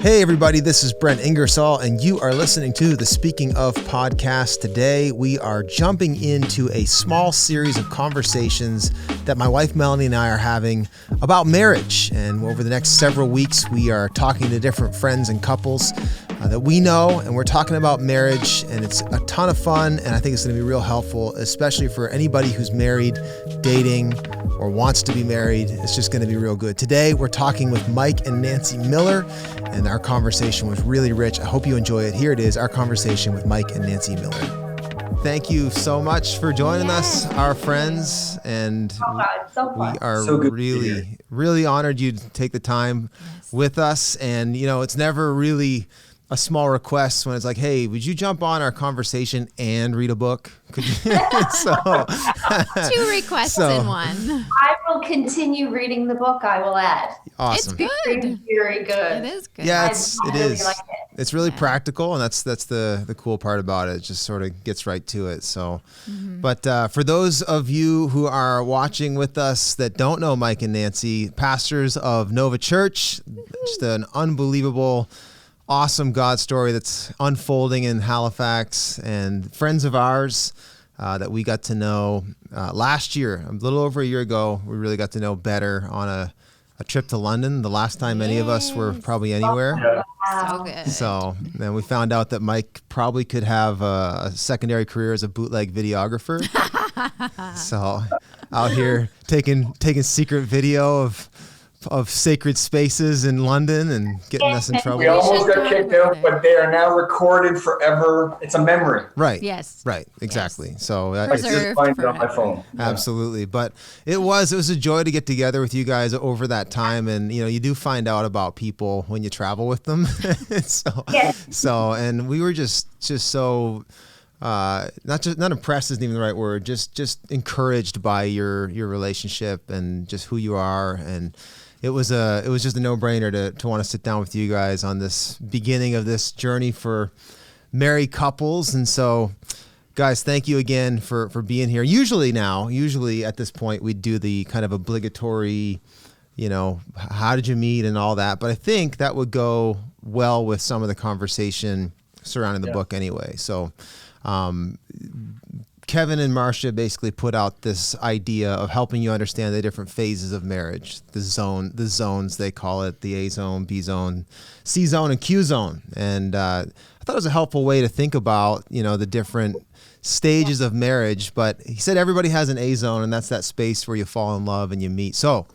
Hey everybody, this is Brent Ingersoll, and you are listening to the Speaking of podcast. Today, we are jumping into a small series of conversations that my wife Melanie and I are having about marriage. And over the next several weeks, we are talking to different friends and couples that we know, and we're talking about marriage, and it's a ton of fun, and I think it's going to be real helpful, especially for anybody who's married, dating, or wants to be married. It's just going to be real good. Today, we're talking with Mike and Nancy Miller, and our conversation was really rich. I hope you enjoy it. Here it is, our conversation with Mike and Nancy Miller. Thank you so much for joining us, our friends, and we are really honored you to take the time with us. And, you know, it's never really a small request when it's like, hey, would you jump on our conversation and read a book? Could you? Two requests in one. I will continue reading the book. I will add. Awesome. It's good. Very good. It is good. Yeah, I really like it. It's really practical, and that's the cool part about it. It just sort of gets right to it. So, but for those of you who are watching with us that don't know Mike and Nancy, pastors of Nova Church, just an unbelievable, awesome God story that's unfolding in Halifax, and friends of ours that we got to know last year, a little over a year ago. We really got to know better on a trip to London, the last time any of us were probably anywhere. So good. So then we found out that Mike probably could have a secondary career as a bootleg videographer. So out here taking secret video of sacred spaces in London and getting us in trouble. We almost got kicked out, but they are now recorded forever. It's a memory. Right. Yes. Right. Exactly. Yes. So I just find it on my phone. Absolutely. But it was a joy to get together with you guys over that time. And, you know, you do find out about people when you travel with them. And we were just so, not impressed isn't even the right word, just encouraged by your relationship and just who you are. And it was just a no-brainer to want to sit down with you guys on this beginning of this journey for married couples. And so, guys, thank you again for being here. Usually at this point, we do the kind of obligatory, you know, how did you meet and all that. But I think that would go well with some of the conversation surrounding the book anyway. So Kevin and Marcia basically put out this idea of helping you understand the different phases of marriage, the zones they call it, the A zone, B zone, C zone, and Q zone. And I thought it was a helpful way to think about, you know, the different stages of marriage. But he said everybody has an A zone, and that's that space where you fall in love and you meet. So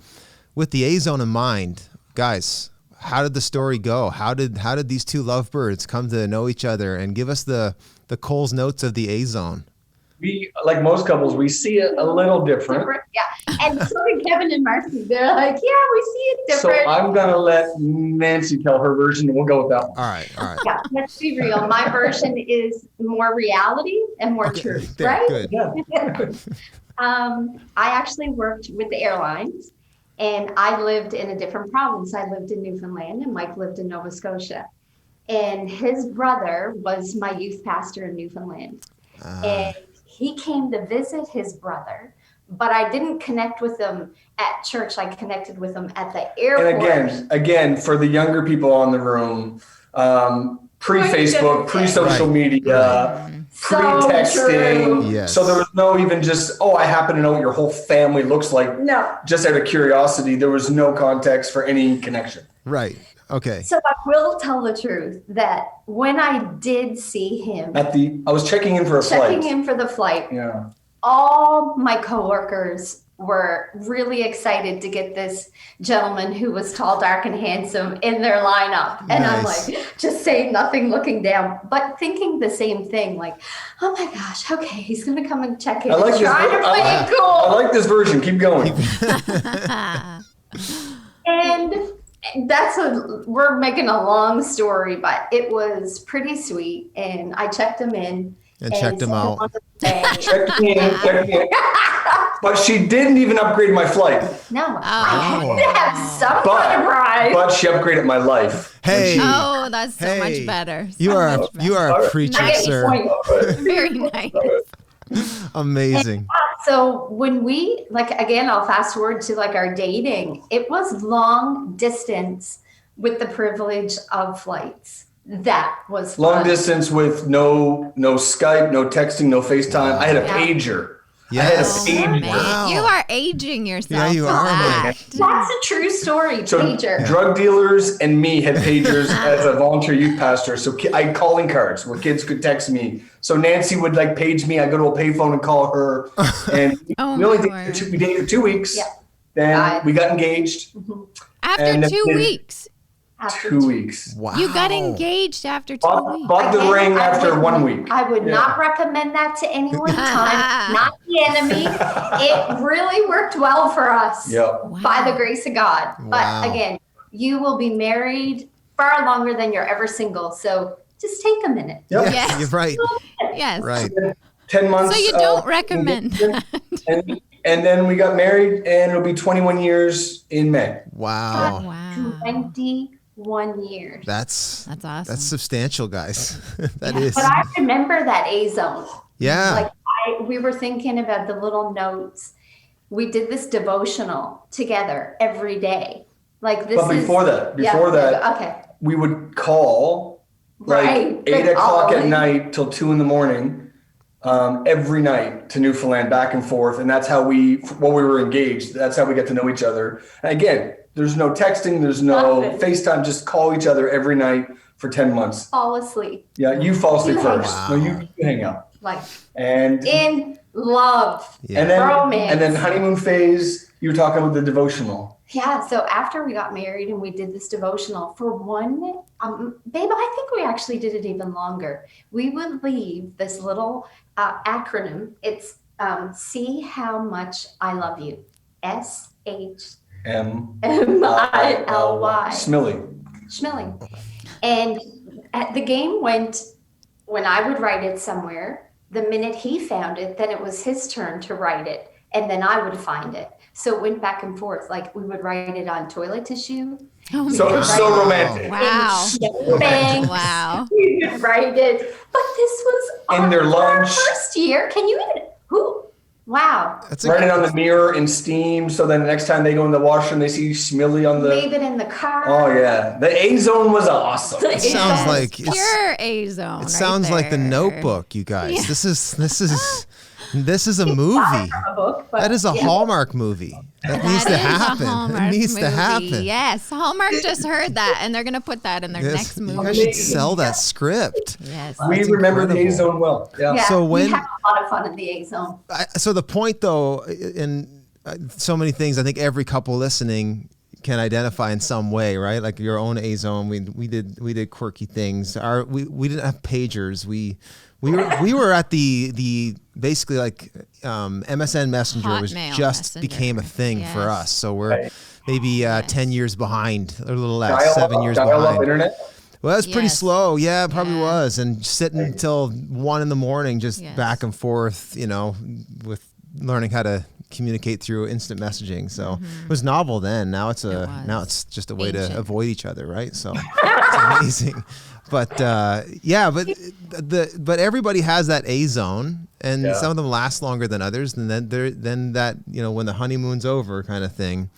with the A zone in mind, guys, how did the story go? How did these two lovebirds come to know each other? And give us the Cole's notes of the A zone. We, like most couples, we see it a little different. Yeah. And so did Kevin and Marcy. They're like, yeah, we see it different. So I'm going to let Nancy tell her version, and we'll go with that one. All right. Yeah, let's be real. My version is more reality and more truth, right? Good. Yeah. I actually worked with the airlines, and I lived in a different province. I lived in Newfoundland, and Mike lived in Nova Scotia. And his brother was my youth pastor in Newfoundland. And he came to visit his brother, but I didn't connect with him at church. I connected with him at the airport. And again, for the younger people on the room, pre-Facebook, pre-social media, pre-texting. Yes. So there was no even just, I happen to know what your whole family looks like. No. Just out of curiosity, there was no context for any connection. Right. Okay. So I will tell the truth that when I did see him I was checking in for a flight. Yeah. All my coworkers were really excited to get this gentleman who was tall, dark, and handsome in their lineup. And Nice. I'm like, just saying nothing, looking down, but thinking the same thing, like, oh my gosh, okay, he's going to come and check in. I like this version. Keep going. And we're making a long story, but it was pretty sweet. And I checked him in. And checked him out. Checked me in. But she didn't even upgrade my flight. No, I had to have some kind of pride. But she upgraded my life. Hey. That's so much better. You are a preacher, sir. Very nice. Amazing. So when again, I'll fast forward to our dating. It was long distance, with the privilege of flights. That was Long fun. distance with no Skype, no texting, no FaceTime. I had a pager. Yes. I had a pager. Wow. You are aging yourself. Yeah, you with are, that. That's a true story, So pager. drug dealers and me had pagers as a volunteer youth pastor. So I had calling cards where kids could text me. So Nancy would like page me. I go to a payphone and call her. And Oh, we only my dated, 2 weeks. Yeah. Then we got engaged. After And 2 then- weeks. After 2 weeks. Wow. You got engaged after 2 weeks. Bought the Again, ring I after would- 1 week. I would not recommend that to anyone. Time, not the enemy. It really worked well for us Yep. by the grace of God. Wow. But again, you will be married far longer than you're ever single. So just take a minute. Yep. Yeah, Yes. you're right. Yes. Right. 10 months. So you don't recommend that. And then we got married, and it'll be 21 years in May. Wow. Wow. 21 years. That's awesome. That's substantial, guys. That is. But I remember that A zone. Yeah. Like we were thinking about the little notes. We did this devotional together every day. Like this. But before that, okay. we would call like Right. 8 o'clock at Oh. night till 2 a.m. Every night to Newfoundland, back and forth. And that's how while we were engaged, that's how we get to know each other. And again, there's no texting, there's no Nothing. FaceTime, just call each other every night for 10 months. Fall asleep. Yeah, you fall asleep You first. hang No, out. you hang out. Like And in love. Yeah. Romance. and then honeymoon phase, you were talking about the devotional. Yeah. So after we got married and we did this devotional for one, babe, I think we actually did it even longer. We would leave this little acronym. It's see how much I love you. SHMILY. Smilly. Schmilling. And the game went when I would write it somewhere. The minute he found it, then it was his turn to write it. And then I would find it. So it went back and forth. Like we would write it on toilet tissue. Oh, So my so God. romantic. Wow. Bang. Wow. We would write it. But this was In their our lunch. first year. Can you even wow. That's Write it on the mirror in steam, so then the next time they go in the washroom, they see Smilly on the. Leave it in the car. Oh yeah, the A zone was awesome. It sounds like Pure A zone. it sounds like the Notebook, you guys. This is a movie. A book, but That is a yeah. Hallmark movie. That needs to happen. It needs to happen. Yes, Hallmark just heard that, and they're gonna put that in their Yes, next you movie. guys should sell that script. Yes. We That's remember the A incredible. zone well. Yeah. Yeah, So we when- have a lot of fun in the A zone. So the point, though, in so many things, I think every couple listening can identify in some way, right? Like your own A zone. We did quirky things. We didn't have pagers. We were at the basically like MSN Messenger was Hotmail just Messenger. became a thing for Yes. us. So we're maybe 10 years behind, or a little less, Dial-up- 7 years dial-up behind. internet. Well, that's pretty Yes. slow. Yeah, it probably Yeah. was. And sitting until 1 a.m, just Yes. back and forth, with learning how to communicate through instant messaging. So it was novel then. Now it's was. now it's just a way to Ancient. avoid each other, right? So it's amazing. But but everybody has that A zone, and Yeah. some of them last longer than others. And then that when the honeymoon's over, kind of thing,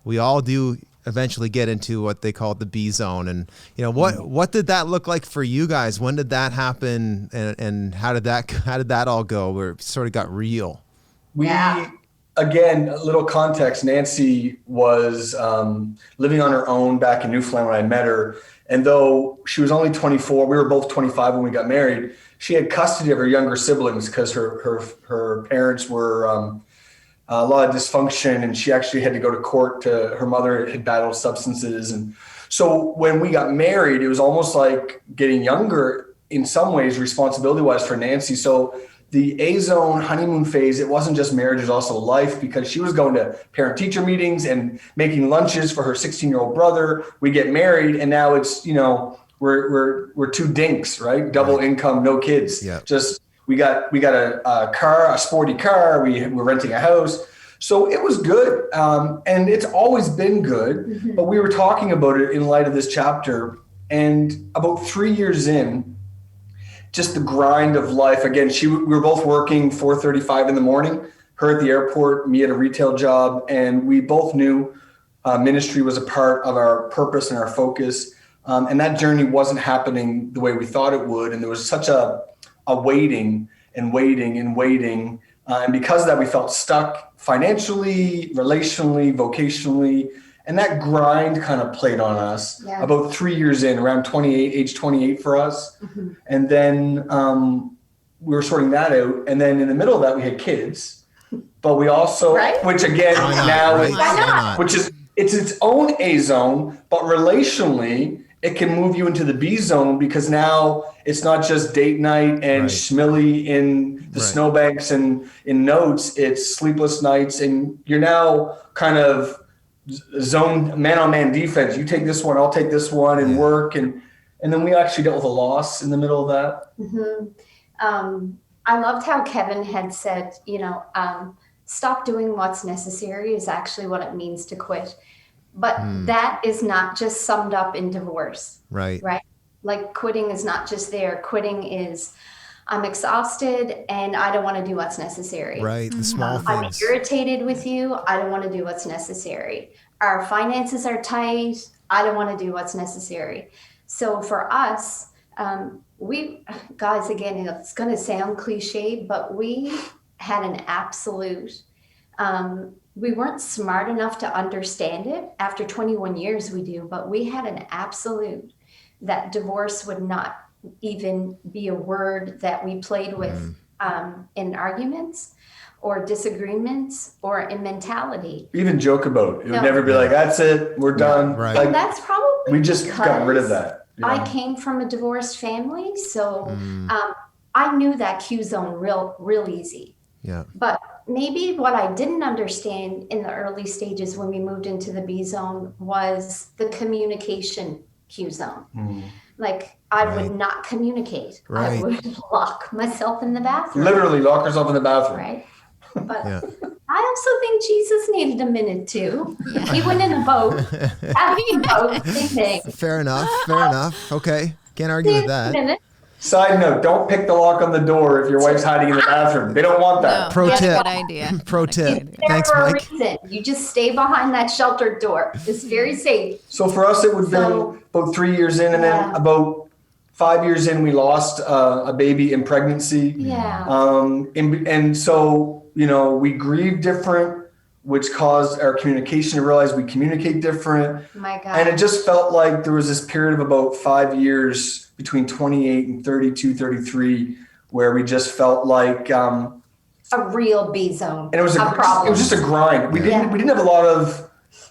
we all do eventually get into what they call the B zone. And what did that look like for you guys? When did that happen, and how did that all go? Where it sort of got real? Again, a little context. Nancy was living on her own back in Newfoundland when I met her. And though she was only 24, we were both 25 when we got married, she had custody of her younger siblings because her parents were a lot of dysfunction, and she actually had to go to court. Her mother had battled substances. And so when we got married, it was almost like getting younger in some ways, responsibility-wise for Nancy. So the A-zone honeymoon phase, it wasn't just marriage, it was also life, because she was going to parent-teacher meetings and making lunches for her 16-year-old brother. We get married, and now it's, we're two dinks, right? Double income, no kids. Yeah. Just we got a car, a sporty car. We're renting a house. So it was good. And it's always been good, but we were talking about it in light of this chapter. And about 3 years in, just the grind of life. Again, we were both working 4:35 in the morning, her at the airport, me at a retail job. And we both knew Ministry was a part of our purpose and our focus. And that journey wasn't happening the way we thought it would. And there was such a waiting and waiting and waiting. And because of that, we felt stuck financially, relationally, vocationally. And that grind kind of played on us about 3 years in, around age 28 for us. Mm-hmm. And then we were sorting that out. And then in the middle of that, we had kids. But we also, which again, which is, it's its own A zone, but relationally, it can move you into the B zone because now it's not just date night and schmilly in the snowbanks and in notes, it's sleepless nights. And you're now kind of zone man-on-man defense. You take this one, I'll take this one and work. And then we actually dealt with a loss in the middle of that. Mm-hmm. I loved how Kevin had said, stop doing what's necessary is actually what it means to quit. But that is not just summed up in divorce. Right. Like quitting is not just there. Quitting is, I'm exhausted and I don't want to do what's necessary. Right. The small things. I'm irritated with you. I don't want to do what's necessary. Our finances are tight. I don't want to do what's necessary. So for us, guys, again, it's going to sound cliche, but we had an absolute, we weren't smart enough to understand it. After 21 years we do, but we had an absolute that divorce would not even be a word that we played with in arguments or disagreements or in mentality. Even joke about it. It would never be like, that's it, we're done. Right. Like, and that's probably we just got rid of that. I came from a divorced family, so I knew that Q zone real easy. Yeah. But maybe what I didn't understand in the early stages when we moved into the B zone was the communication Q zone. Like I would not communicate. I would lock myself in the bathroom. Literally lock yourself in the bathroom. Right. But I also think Jesus needed a minute too. Yeah. He went in a boat. Same thing. Fair enough. Okay. Can't argue with that. Side note, don't pick the lock on the door if your wife's hiding in the bathroom. They don't want that. No, Pro tip. Good idea. Pro tip. Thanks, Mike. Reason. You just stay behind that sheltered door. It's very safe. So for us, it would have been about 3 years in, and then about 5 years in, we lost a baby in pregnancy. Yeah. And so, we grieved different, which caused our communication to realize we communicate different. My God. And it just felt like there was this period of about 5 years between 28 and 32, 33, where we just felt like a real B zone. And it was just a grind. We didn't have a lot of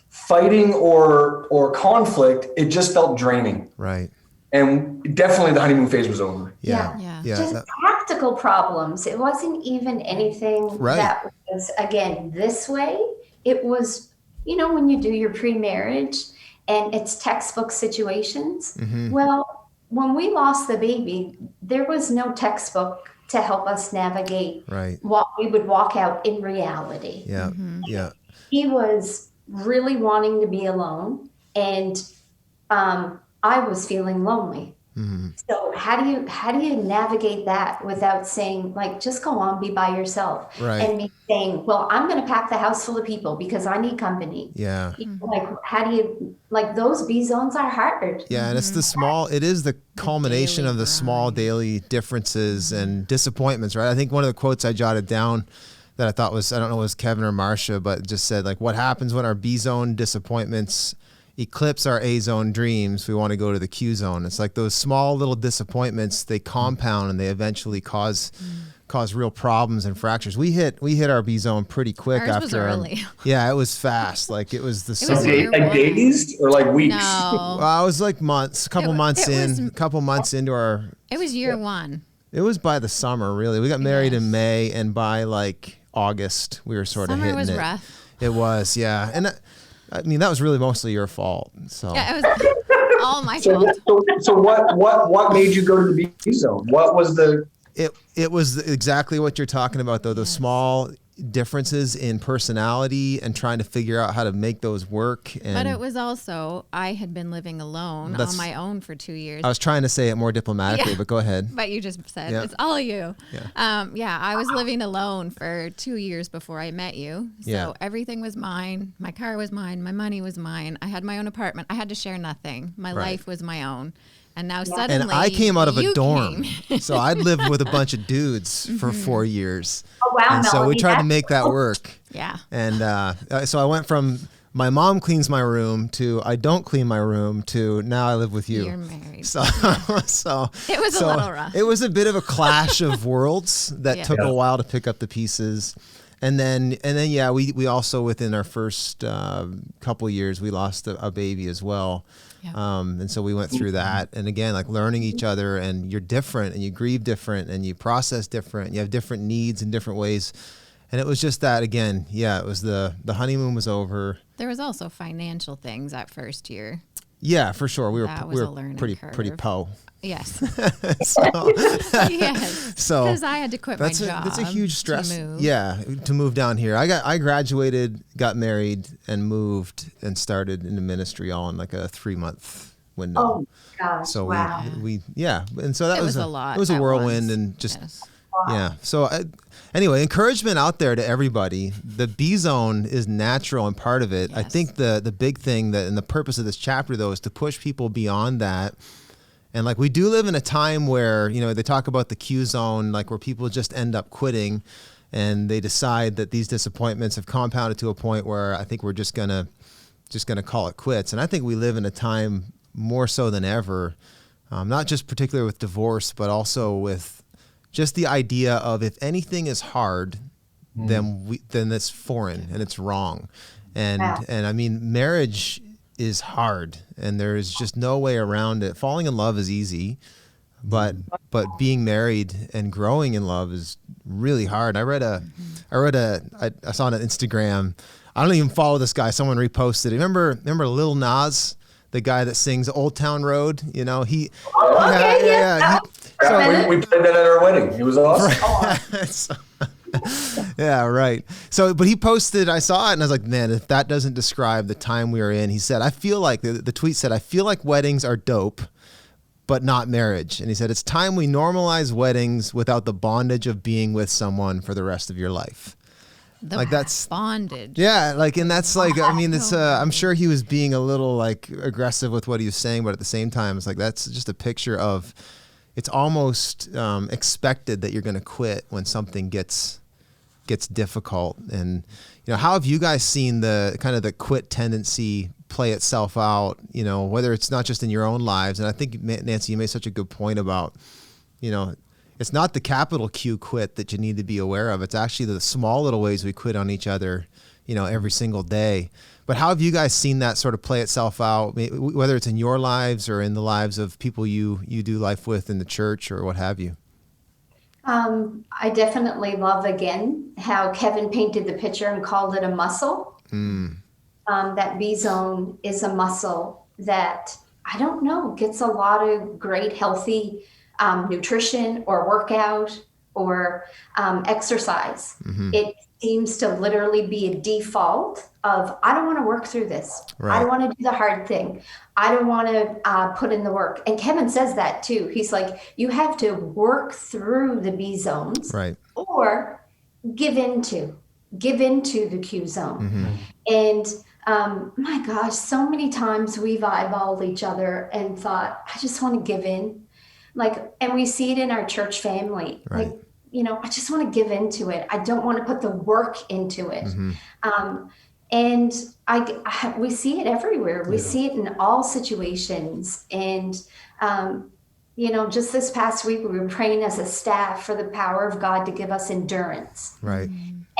fighting or conflict. It just felt draining. Right. And definitely the honeymoon phase was over. Yeah. Just practical problems. It wasn't even anything that was, again, this way. It was, when you do your pre-marriage and it's textbook situations. Mm-hmm. Well, when we lost the baby, there was no textbook to help us navigate what we would walk out in reality. Yeah. Mm-hmm. Yeah. He was really wanting to be alone, and I was feeling lonely. Mm-hmm. So how do you navigate that without saying, like, just go on, be by yourself, and me saying, well, I'm going to pack the house full of people because I need company. Yeah. Like, how do you, like, those B zones are hard. Yeah. And it's it is the culmination of the small daily differences and disappointments, right? I think one of the quotes I jotted down that I thought was, I don't know, it was Kevin or Marcia, but just said, like, what happens when our B zone disappointments eclipse our A zone dreams? We want to go to the Q zone. It's like those small little disappointments, they compound and they eventually cause real problems and fractures. We hit our B zone pretty quick. Ours after was early. Yeah, it was fast. Like it was the was summer. Like days or like weeks? No. Well, it was like months, a couple months into our. It was year one. It was by the summer, really. We got married in May, and by like August, we were sort of hitting it. Summer was rough. It was, yeah. And I mean, that was really mostly your fault. So yeah, it was all my fault. So what made you go to the B zone? What was the? It was exactly what you're talking about, though. Those small differences in personality and trying to figure out how to make those work. And But it was also, I had been living alone on my own for 2 years. I was trying to say it more diplomatically, but go ahead. But you just said, it's all you. Yeah. I was living alone for 2 years before I met you. So Yeah. everything was mine. My car was mine. My money was mine. I had my own apartment. I had to share nothing. My life was my own. And now suddenly, and I came out of a you dorm, came. so I'd lived with a bunch of dudes for 4 years. Oh, wow, And so we Melanie, tried to that's make that work. Yeah. And so I went from my mom cleans my room to I don't clean my room to now I live with you. You're married. So It was a little rough. It was a bit of a clash of worlds that Yeah. took a while to pick up the pieces. And then yeah, we also within our first couple years we lost a baby as well. Yeah. And so we went through that, and again, like learning each other, and you're different, and you grieve different, and you process different, and you have different needs in different ways. And it was just that again, yeah, it was the honeymoon was over. There was also financial things that first year. Yeah, for sure. We That were was a learning pretty curve. po. Yes. So, Yes. so Because I had to quit my job. that's a huge stress. To move. Yeah, to move down here. I graduated, got married, and moved and started into ministry all in like a 3-month window. Oh, gosh. So wow. we and so that It was was a lot It was a at whirlwind once. and just Yes. yeah. So anyway, encouragement out there to everybody. The B zone is natural and part of it. I Yes. think the big thing that and the purpose of this chapter though is to push people beyond that. And like we do live in a time where, they talk about the Q zone, like where people just end up quitting and they decide that these disappointments have compounded to a point where I think we're just gonna call it quits. And I think we live in a time more so than ever, not just particularly with divorce, but also with just the idea of if anything is hard, then it's foreign and it's wrong. And I mean, marriage is hard and there is just no way around it. Falling in love is easy, but being married and growing in love is really hard. I saw on Instagram, I don't even follow this guy. Someone reposted it. Remember Lil Nas, the guy that sings Old Town Road? We played that at our wedding. It was awesome. Yeah, right. So, but he posted, I saw it and I was like, man, if that doesn't describe the time we are in, he said, I feel like, the tweet said, I feel like weddings are dope, but not marriage. And he said, it's time we normalize weddings without the bondage of being with someone for the rest of your life. That's bondage. Yeah. And that's I mean, it's, I'm sure he was being a little aggressive with what he was saying, but at the same time, it's that's just a picture of, it's almost expected that you're going to quit when something gets difficult. And how have you guys seen the kind of the quit tendency play itself out? Whether it's not just in your own lives. And I think Nancy, you made such a good point about, it's not the capital Q quit that you need to be aware of. It's actually the small little ways we quit on each other, every single day. But how have you guys seen that sort of play itself out, whether it's in your lives or in the lives of people you do life with in the church or what have you? I definitely love, again, how Kevin painted the picture and called it a muscle. That B zone is a muscle that, I don't know, gets a lot of great healthy nutrition or workout or exercise. It seems to literally be a default of, I don't want to work through this. Right. I don't want to do the hard thing. I don't want to put in the work. And Kevin says that too. He's like, you have to work through the B zones, right, or give into the Q zone. And my gosh, so many times we've eyeballed each other and thought, I just want to give in. And we see it in our church family. Right. I just want to give into it. I don't want to put the work into it. And we see it everywhere. We see it in all situations. And, just this past week, we were praying as a staff for the power of God to give us endurance. Right.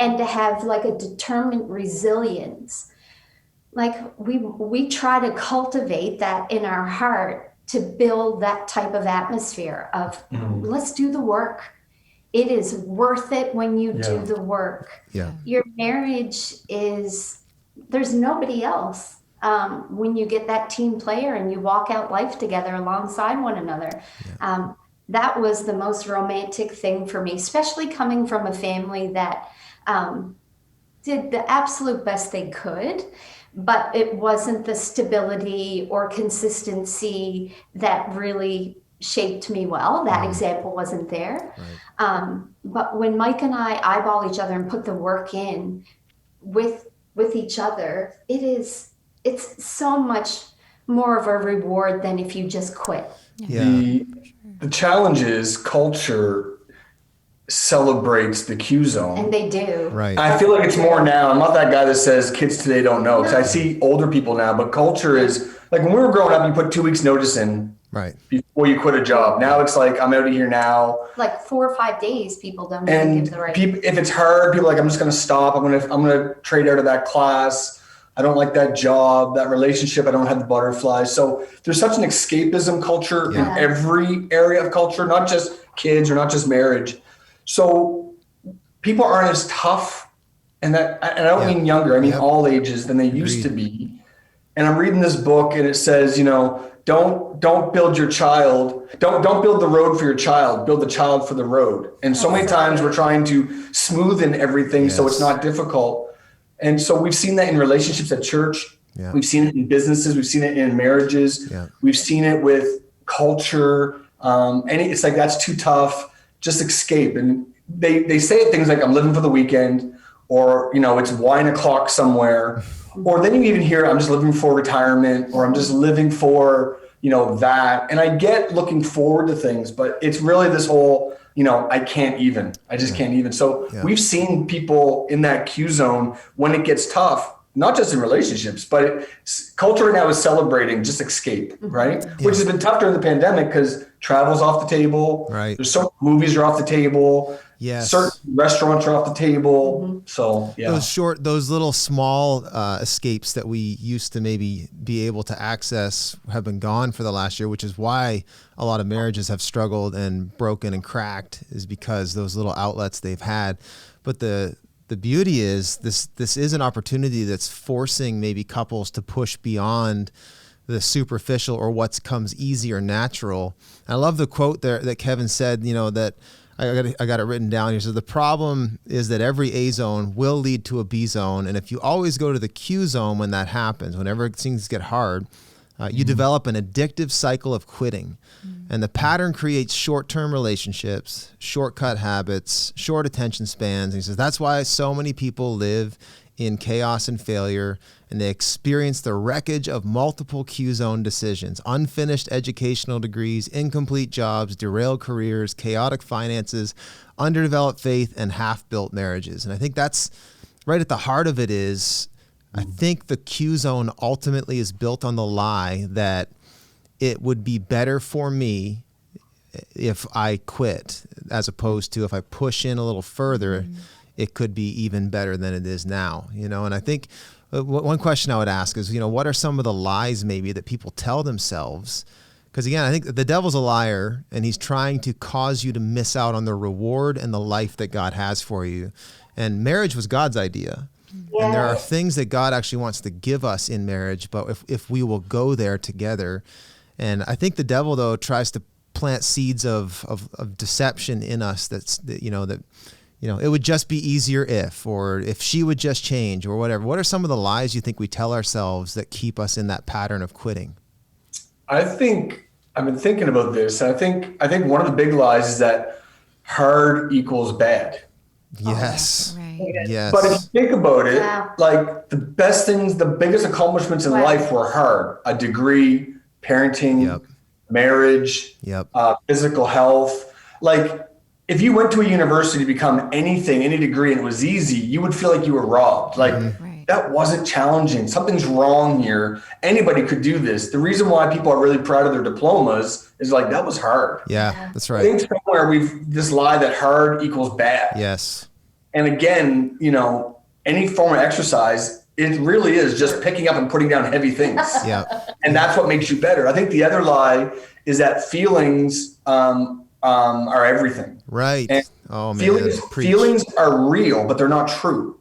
And to have a determined resilience. We try to cultivate that in our heart to build that type of atmosphere of let's do the work. It is worth it when you do the work. Yeah. Your marriage there's nobody else. When you get that team player and you walk out life together alongside one another. That was the most romantic thing for me, especially coming from a family that did the absolute best they could, but it wasn't the stability or consistency that really shaped me well. That example wasn't there. Right. But when Mike and I eyeball each other and put the work in with each other, it's so much more of a reward than if you just quit. Yeah. The challenge is culture celebrates the Q zone. And they do. Right. I feel like it's more now. I'm not that guy that says kids today don't know, because I see older people now, but culture is like when we were growing up, you put 2 weeks notice in Right. before you quit a job. Now it's like, I'm out of here now. Like 4 or 5 days, people don't even And give the right. people, if it's hard, people are like, I'm just going to stop. I'm going to trade out of that class. I don't like that job, that relationship. I don't have the butterflies. So there's such an escapism culture in every area of culture, not just kids or not just marriage. So people aren't as tough, and I don't mean younger, I mean all ages, than they used to be. And I'm reading this book, and it says, don't build your child, don't build the road for your child, build the child for the road. And so many times we're trying to smoothen everything so it's not difficult. And so we've seen that in relationships at church. Yeah. We've seen it in businesses. We've seen it in marriages. Yeah. We've seen it with culture. And it's like, that's too tough. Just escape. And they say things like, I'm living for the weekend, or, it's wine o'clock somewhere. Or then you even hear, I'm just living for retirement, or I'm just living for, that. And I get looking forward to things, but it's really this whole, I just can't even. So we've seen people in that Q zone when it gets tough, not just in relationships, but culture right now is celebrating just escape, right? Yeah. Which has been tough during the pandemic because travel's off the table. Right. There's so movies are off the table. Yes. Certain restaurants are off the table. Mm-hmm. So those little small escapes that we used to maybe be able to access have been gone for the last year, which is why a lot of marriages have struggled and broken and cracked, is because those little outlets they've had. But the beauty is this is an opportunity that's forcing maybe couples to push beyond the superficial or what comes easy or natural. And I love the quote there that Kevin said, that I got it written down here. So the problem is that every A zone will lead to a B zone. And if you always go to the Q zone when that happens, whenever things get hard, you develop an addictive cycle of quitting. And the pattern creates short-term relationships, shortcut habits, short attention spans. And he says that's why so many people live in chaos and failure, and they experience the wreckage of multiple Q zone decisions, unfinished educational degrees, incomplete jobs, derailed careers, chaotic finances, underdeveloped faith, and half-built marriages. And I think that's right at the heart of it is, I think the Q zone ultimately is built on the lie that it would be better for me if I quit, as opposed to if I push in a little further, it could be even better than it is now, And I think one question I would ask is, what are some of the lies maybe that people tell themselves? Because again, I think the devil's a liar, and he's trying to cause you to miss out on the reward and the life that God has for you. And marriage was God's idea. Yeah. And there are things that God actually wants to give us in marriage, but if we will go there together. And I think the devil, though, tries to plant seeds of deception in us that it would just be easier or if she would just change or whatever. What are some of the lies you think we tell ourselves that keep us in that pattern of quitting? I think I've been thinking about this. And I think one of the big lies is that hard equals bad. Yes. Right. Yes. But if you think about it, like the best things, the biggest accomplishments in life were hard. A degree, parenting, marriage, physical health. Like if you went to a university to become anything, any degree, and it was easy, you would feel like you were robbed. Like that wasn't challenging. Something's wrong here. Anybody could do this. The reason why people are really proud of their diplomas is like, that was hard. Yeah, that's right. I think somewhere this lie that hard equals bad. Yes. And again, any form of exercise, it really is just picking up and putting down heavy things. And that's what makes you better. I think the other lie is that feelings are everything. Right. And feelings are real, but they're not true.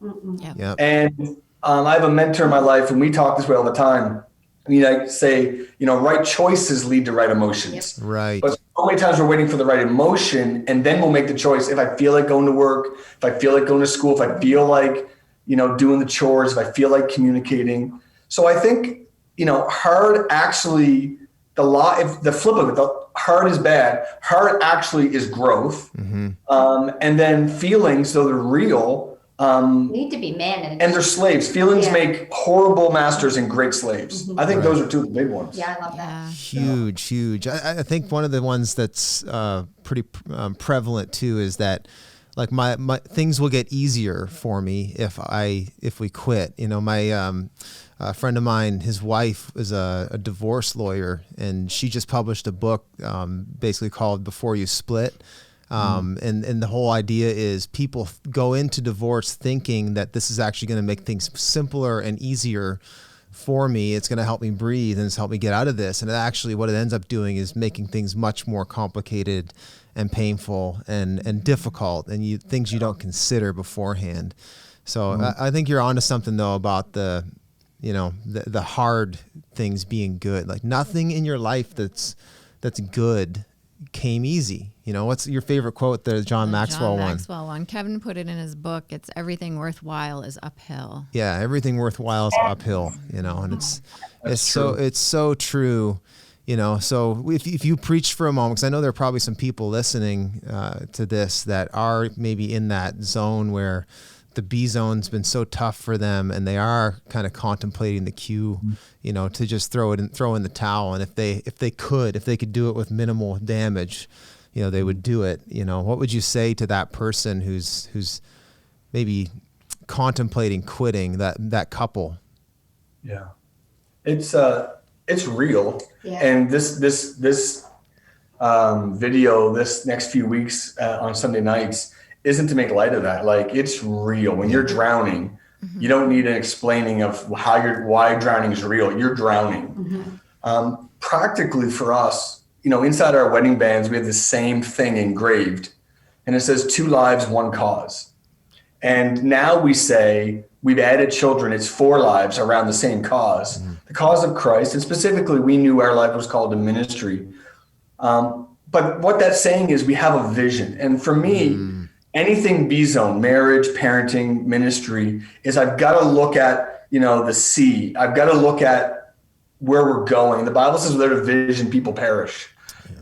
And I have a mentor in my life, and we talk this way all the time. I say, right choices lead to right emotions. Right. But so many times we're waiting for the right emotion, and then we'll make the choice. If I feel like going to work, if I feel like going to school, if I feel like, doing the chores, if I feel like communicating. So I think, hard actually, if the flip of it, hard is bad. Hard actually is growth. Mm-hmm. And then feelings, though they're real, need to be managed. And they're slaves. Feelings make horrible masters and great slaves. I think those are two of the big ones. Yeah, I love that. Huge. I think one of the ones that's pretty prevalent too is that, like, my things will get easier for me if we quit. A friend of mine, his wife is a divorce lawyer, and she just published a book basically called Before You Split. And the whole idea is people go into divorce thinking that this is actually going to make things simpler and easier for me. It's going to help me breathe and it's help me get out of this. And actually what it ends up doing is making things much more complicated and painful and difficult, and things you don't consider beforehand. So I think you're onto something though about the hard things being good. Like, nothing in your life that's good came easy. What's your favorite quote? The John Maxwell one. Kevin put it in his book. It's everything worthwhile is uphill. Yeah, everything worthwhile is uphill. And it's so true. So if you preach for a moment, because I know there are probably some people listening to this that are maybe in that zone where the B zone's been so tough for them, and they are kind of contemplating the Q, to just throw in the towel. And if they could do it with minimal damage, they would do it. What would you say to that person who's maybe contemplating quitting, that couple? Yeah, it's real. Yeah. And this video this next few weeks on Sunday nights isn't to make light of that. Like, it's real. When you're drowning, you don't need an explaining of why drowning is real. You're drowning. Practically for us, inside our wedding bands, we have the same thing engraved, and it says 2 lives, 1 cause. And now we say we've added children. It's 4 lives around the same cause, the cause of Christ. And specifically, we knew our life was called to ministry. But what that's saying is we have a vision. And for me, anything B zone, marriage, parenting, ministry, is I've got to look at, the C. I've got to look at where we're going. The Bible says without a vision, people perish.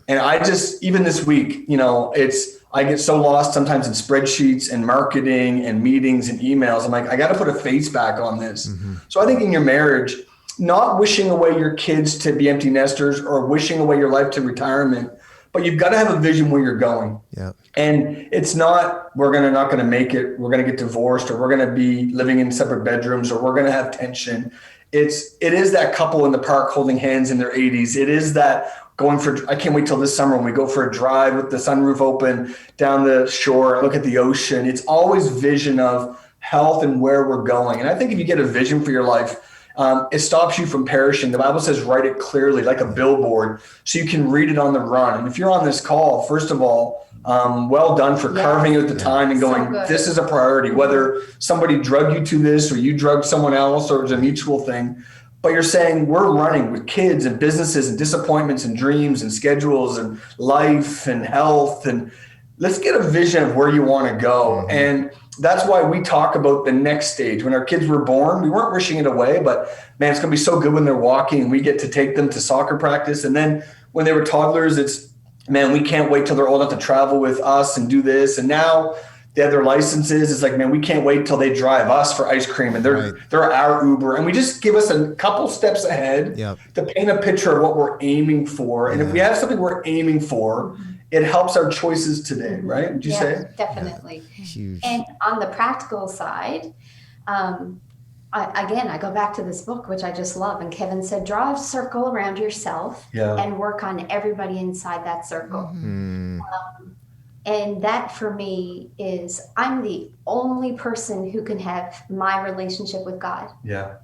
And I just, even this week, I get so lost sometimes in spreadsheets and marketing and meetings and emails. I'm like, I got to put a face back on this. So I think in your marriage, not wishing away your kids to be empty nesters or wishing away your life to retirement, but you've got to have a vision where you're going. Yeah. And it's not, we're not going to make it. We're going to get divorced, or we're going to be living in separate bedrooms, or we're going to have tension. It is that couple in the park holding hands in their 80s. It is that I can't wait till this summer when we go for a drive with the sunroof open down the shore and look at the ocean. It's always vision of health and where we're going. And I think if you get a vision for your life, it stops you from perishing. The Bible says, write it clearly like a billboard so you can read it on the run. And if you're on this call, first of all, well done for carving out the time and going, this is a priority, whether somebody drugged you to this or you drugged someone else or it's a mutual thing. But you're saying we're running with kids and businesses and disappointments and dreams and schedules and life and health. And let's get a vision of where you want to go. And that's why we talk about the next stage. When our kids were born, we weren't wishing it away, but man, it's going to be so good when they're walking and we get to take them to soccer practice. And then when they were toddlers, it's, man, we can't wait till they're old enough to travel with us and do this. And now they have their licenses. It's like, man, we can't wait till they drive us for ice cream and they're our Uber. And we just give us a couple steps ahead to paint a picture of what we're aiming for. And if we have something we're aiming for, it helps our choices today, right? Would you say? Definitely. Huge. And on the practical side, I go back to this book, which I just love. And Kevin said, draw a circle around yourself and work on everybody inside that circle. And that for me is, I'm the only person who can have my relationship with God. Yeah.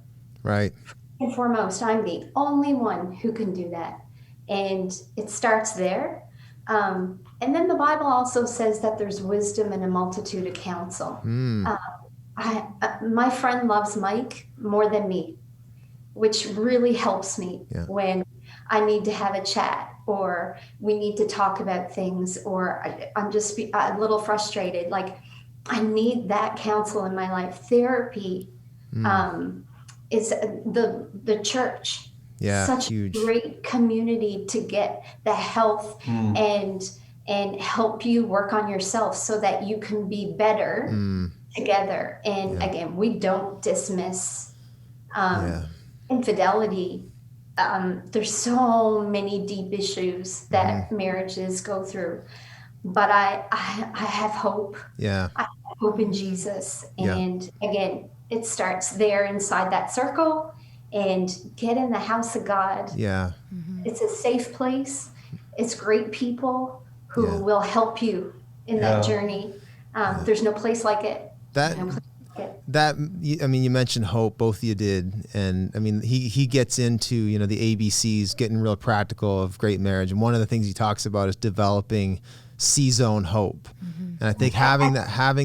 Right. And foremost, I'm the only one who can do that. And it starts there. And then the Bible also says that there's wisdom in a multitude of counsel. My friend loves Mike more than me, which really helps me when I need to have a chat. or we need to talk about things, or I'm just a little frustrated. Like, I need that counsel in my life. Therapy is the church. Yeah, Such huge. a great community to get the health and help you work on yourself so that you can be better together. And again, we don't dismiss infidelity. There's so many deep issues that marriages go through, but I have hope. Yeah. I have hope in Jesus. And again, it starts there inside that circle, and get in the house of God. Yeah. It's a safe place. It's great people who will help you in that journey. There's no place like it. I mean, you mentioned hope, both of you did. And I mean, he gets into, the ABCs, getting real practical of great marriage. And one of the things he talks about is developing C-zone hope. And I think having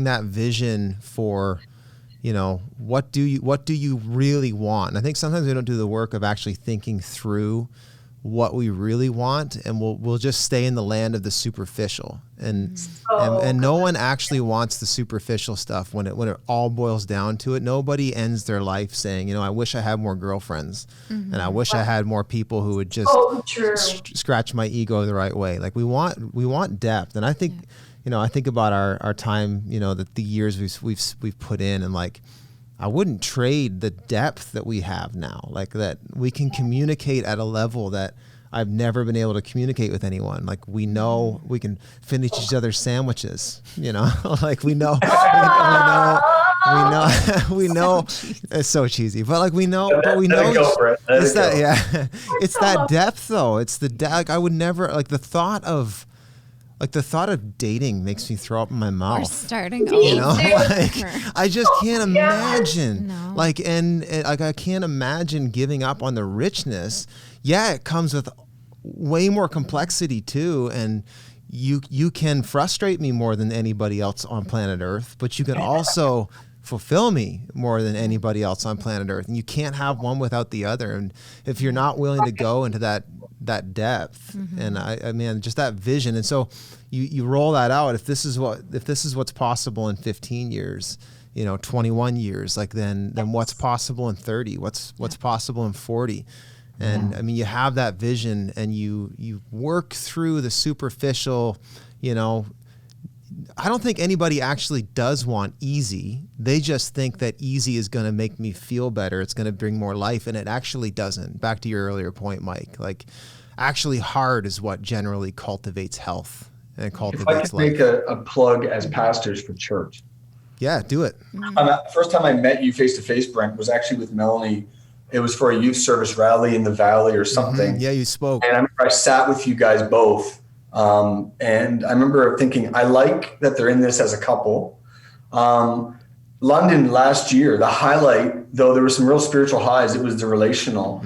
that vision for, what do you really want? And I think sometimes we don't do the work of actually thinking through what we really want, and we'll just stay in the land of the superficial, and no one actually wants the superficial stuff when it all boils down to it. Nobody ends their life saying, I wish I had more girlfriends, and I wish I had more people who would just scratch my ego the right way. Like we want depth, and I think I think about our time, the years we've put in, and like, I wouldn't trade the depth that we have now, like that we can communicate at a level that I've never been able to communicate with anyone. Like we know we can finish each other's sandwiches, like we know, we know, it's so cheesy, but like we know it's that, it's that depth though. It's the like I would never, like the thought of dating makes me throw up in my mouth. We're starting like, I just can't imagine. No. Like, and like, I can't imagine giving up on the richness. Yeah, it comes with way more complexity too. And you can frustrate me more than anybody else on planet Earth, but you can also fulfill me more than anybody else on planet Earth. And you can't have one without the other. And if you're not willing to go into that depth, and I mean, just that vision. And so you roll that out. If this is what's possible in 15 years, 21 years, like then what's possible in 30, what's possible in 40. And I mean, you have that vision, and you work through the superficial, I don't think anybody actually does want easy. They just think that easy is going to make me feel better. It's going to bring more life, and it actually doesn't. Back to your earlier point, Mike, like actually hard is what generally cultivates health and cultivates life. If I could make a plug as pastors for church. Yeah, do it. First time I met you face to face, Brent, was actually with Melanie. It was for a youth service rally in the Valley or something. Yeah, you spoke. And I remember I sat with you guys both. And I remember thinking, I like that they're in this as a couple. London last year, the highlight, though there were some real spiritual highs, it was the relational.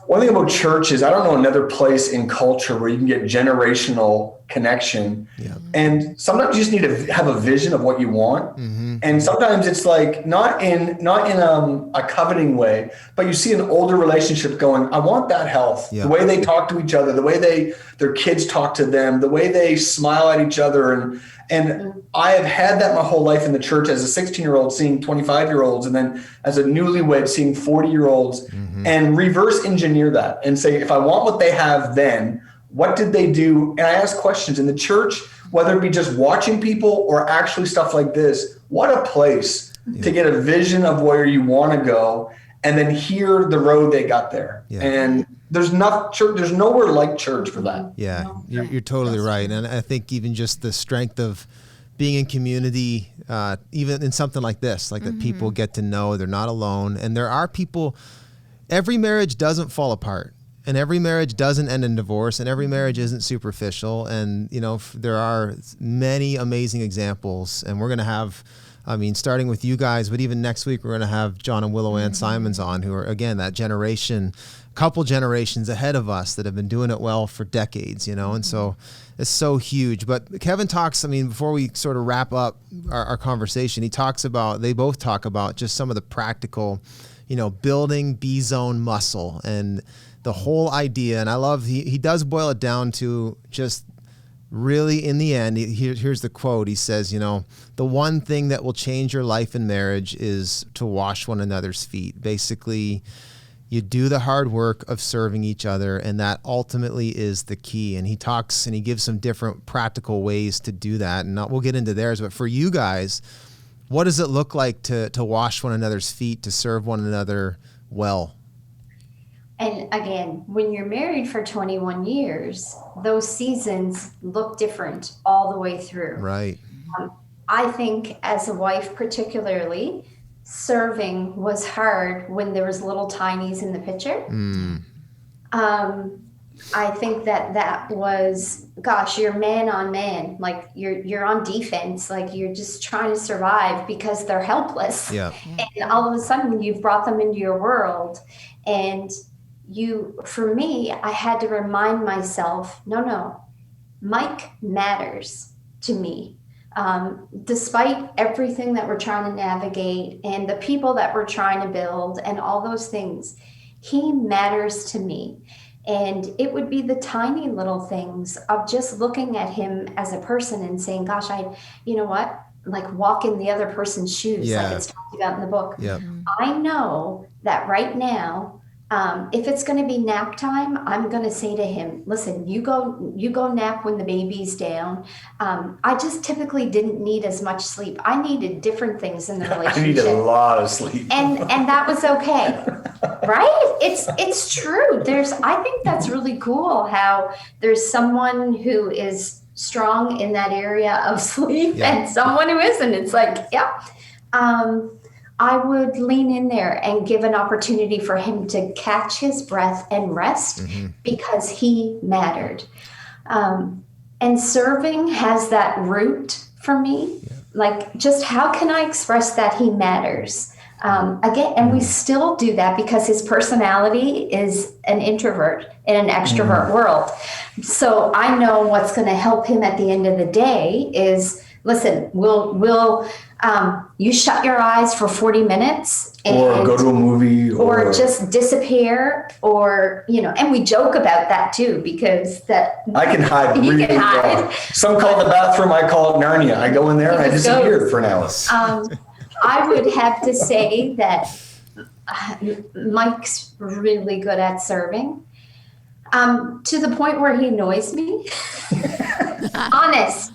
One thing about church is I don't know another place in culture where you can get generational connection. Yeah. And sometimes you just need to have a vision of what you want. And sometimes it's like not in a coveting way, but you see an older relationship going, I want that health. Yeah. The way they talk to each other, the way their kids talk to them, the way they smile at each other. And I have had that my whole life in the church as a 16-year-old seeing 25-year-olds, and then as a newlywed seeing 40-year-olds, and reverse engineer that and say, if I want what they have then, what did they do? And I ask questions in the church, whether it be just watching people or actually stuff like this. What a place to get a vision of where you want to go, and then hear the road they got there. Yeah. And there's nowhere like church for that. Yeah, you're totally right. And I think even just the strength of being in community, even in something like this, like that people get to know they're not alone. And there are people, every marriage doesn't fall apart, and every marriage doesn't end in divorce, and every marriage isn't superficial. And, there are many amazing examples, and we're going to have, starting with you guys, but even next week, we're going to have John and Willow Ann Simons on, who are, again, that couple generations ahead of us that have been doing it well for decades, and so it's so huge. But Kevin talks, before we sort of wrap up our conversation, they both talk about just some of the practical, building B-zone muscle. And the whole idea, and I love, he does boil it down to just really in the end, here's the quote. He says, the one thing that will change your life in marriage is to wash one another's feet. Basically, you do the hard work of serving each other, and that ultimately is the key. And he talks and he gives some different practical ways to do that, and we'll get into theirs. But for you guys, what does it look like to wash one another's feet, to serve one another well? And again, when you're married for 21 years, those seasons look different all the way through. Right. I think as a wife particularly, serving was hard when there was little tinies in the picture. I think that was, gosh, you're man on man, like you're on defense, like you're just trying to survive because they're helpless. Yeah. And all of a sudden you've brought them into your world, and for me, I had to remind myself, no, Mike matters to me. Despite everything that we're trying to navigate and the people that we're trying to build and all those things, he matters to me. And it would be the tiny little things of just looking at him as a person and saying, gosh, you know what? Like walk in the other person's shoes, like it's talked about in the book. Yeah. I know that right now, if it's going to be nap time, I'm going to say to him, listen, you go nap when the baby's down. I just typically didn't need as much sleep. I needed different things in the relationship. I needed a lot of sleep. And that was okay. Right? It's true. I think that's really cool how there's someone who is strong in that area of sleep and someone who isn't. It's like, I would lean in there and give an opportunity for him to catch his breath and rest because he mattered. And serving has that root for me. Like, just how can I express that he matters? Again, and we still do that because his personality is an introvert in an extrovert world. So I know what's going to help him at the end of the day is, listen, we'll you shut your eyes for 40 minutes or go to a movie or just disappear, or, and we joke about that too, because I can hide really well. Some call it the bathroom, I call it Narnia. I go in there and I disappear for an hour. I would have to say that Mike's really good at serving, to the point where he annoys me. Honest.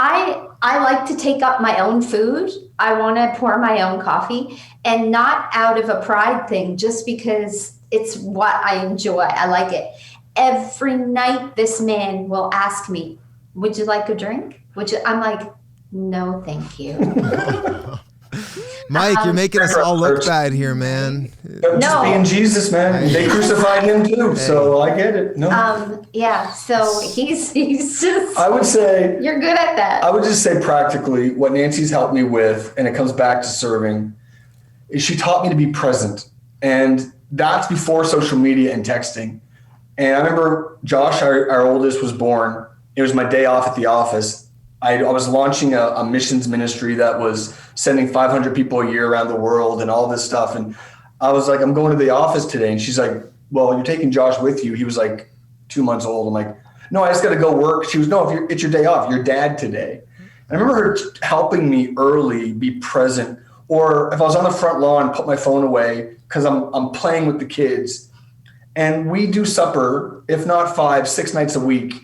I like to take up my own food. I want to pour my own coffee, and not out of a pride thing, just because it's what I enjoy. I like it. Every night this man will ask me, would you like a drink? I'm like, no, thank you. Mike, you're making us all look bad here, man. Just being Jesus, man. They crucified him too, so I get it. No. So he's just. I would say you're good at that. I would just say practically what Nancy's helped me with, and it comes back to serving, is she taught me to be present, and that's before social media and texting. And I remember Josh, our oldest, was born. It was my day off at the office. I was launching a missions ministry that was sending 500 people a year around the world and all this stuff. And I was like, I'm going to the office today. And she's like, well, you're taking Josh with you. He was like 2 months old. I'm like, no, I just got to go work. She was, no, it's your day off. You're dad today. And I remember her helping me early be present. Or if I was on the front lawn, put my phone away because I'm playing with the kids. And we do supper, if not 5, 6 nights a week.